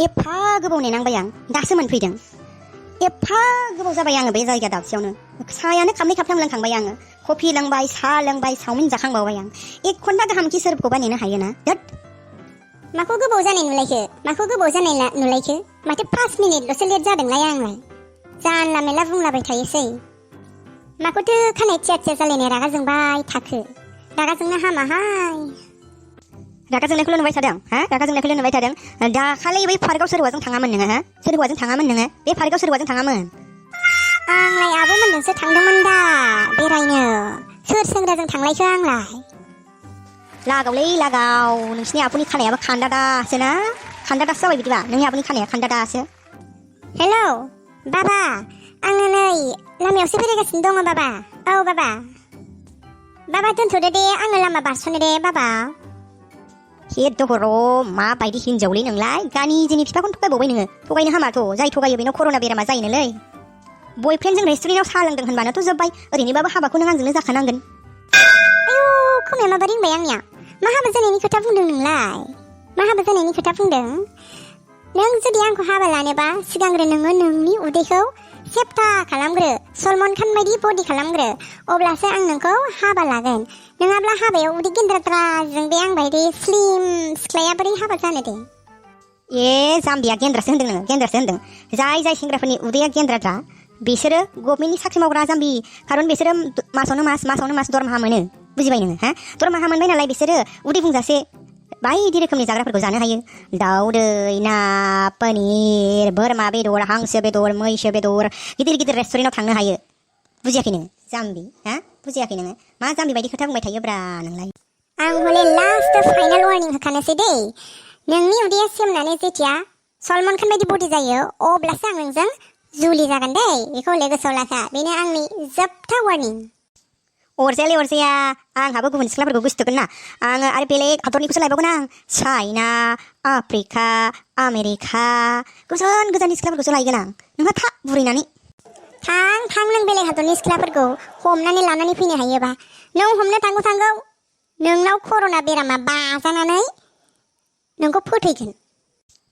एफा गोबाव नेनांबाय आं दासो मोनफैदों एफा गोबाव जाबाय आङो बे जायगा दाबसेयावनो सायानो खाबनै खाबथाम लोंखांबाय आङो कफि लोंबाय साहा लोंबाय चावमिन जाखांबावबाय आं 1 घन्टा गाहाम कि सोरखौबा नेनो हायोना दोद माखौ गोबाव जानाय नुलायखो माथो 5 मिनिटल'सो लेट जादोंलाय आंलाय जानला मेला बुंलाबाय थायोसै माखौथो खानाय थिया जालायनाय रागा जोंबाय थाखो रागा जोंनो हामाहाय रागा जोंनायखौल' नुबाय थादों रागा जोंनायखौल' नुबाय थादों दाखालि बै पार्कआव सोर हौवाजों थाङामोन नोङो सोर हौवाजों थाङामोन नोङो बे पार्कआव सोर हौवाजों थाङामोन आंलाय आब'मोनजोंसो थांदोंमोन दा बेरायनो सोर सेंग्राजों थांलायखो आंलाय लागावलै लागाव नोंसिनि आब'नि खानायाबो खान्दादासो ना खान्दादासो जाबाय बिदिबा नोंनि आब'नि खानाया खान्दादासो हेलौ बाबा आङो नै लामायावसो बेरायगासिनो दङ बाबा औ बाबा दोनथ'दो दे आङो लामा बारस'नो दे बाबा हे दहर' माबायदि हिनजावलै नोंलाय गानि जोंनि बिफाखौनो थगायबावबाय नोङो थगायनो हामाथ' जाय थगायो बेनाव कर'ना बेरामा जायोनोलै बयफ्रेन्डजों रेस्टुरेन्टआव साहा लोंदों होनबानोथ' जोब्बाय ओरैनोबाबो हाबाखौ नों आंजोंनो जाखानांगोन आयौ खोमाया माबा रिंबाय आंनिया मा हाबा जानायनि खोथा बुंदों नोंलाय मा हाबा जानायनि खोथा बुंदों नों जुदि आंखौ हाबा लानोबा सिगांग्रो नोङो नोंनि उदैखौ सेप्ता खालामग्रो सलमान खान बायदि बडि खालामग्रो अब्लासो आं नोंखौ हाबा लागोन नङाब्ला हाबायाव उदै गेन्द्राद्राजों बे आं बायदि स्लिम सिख्लाया बोरै हाबा जानो दे ए जाम्बिया गेन्द्रासो होनदों नोङो गेन्द्रासो होनदों जाय सेंग्राफोरनि उदैया गेन्द्राद्रा बिसोरो गभर्नमेन्टनि साख्रि मावग्रा जाम्बि खारन बिसोरो मासावनो मास दरमाहा मोनो बुजिबाय नोङो दरमाहा मोनबाय नालाय बिसोरो उदै बुंजासे बायदि रोखोमनि जाग्राफोरखौ जानो हायो दाउदै ना पनिर बोरमा बेदर हांसो बेदर मैसो बेदर गिदिर गिदिर रेस्टुरेन्टआव थांनो हायो बुजियाखै नोङो जाम्बि बुजियाखै नोङो मा जाम्बि बायदि खोथा बुंबाय थायोब्रा नोंलाय आं हले लास्ट फाइनाल वार्निं होखानोसै दै नोंनि उदैया सेमनानै जेथिया सलमान खान बायदि बडि जायो अब्लासो आं नोंजों जुलि जागोन दै बेखौ हले गोसोआव लाखा बेनो आंनि जोबथा वार्निं अरजाया आंहाबो गुबुन सिख्लाफोरखौ गोसोथोगोन ना आङो आरो बेलेग हादरनिखौसो लायबावगोन आं चाइना आफ्रिका आमेरिका गोजान गोजाननि सिख्लाफोरखौसो लायगोन आं नोंहा था बुरैनानै थां नों बेलेग हादरनि सिख्लाफोरखौ हमनानै लानानै फैनो हायोबा नों हमनो थांगौ नोंनाव कर'ना बेरामा बाजानानै नोंखौ फोथैगोन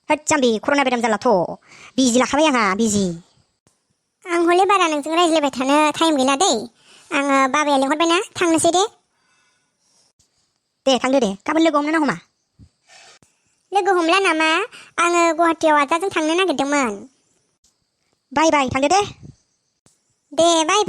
होद जाम्बि कर'ना बेराम जालाथ' बिजि लाखाबाय आंहा बिजि आं हले बारा नोंजों रायज्लायबाय थानो टाइम गैला दै आङो बाबाया लिंहरबायना थांनोसै दे थांदो दे गाबोन लोगो हमनो ना हमा लोगो हमला नामा आङो गुवाहाटियाव आदाजों थांनो नागिरदोंमोन बाय थांदो दे बाय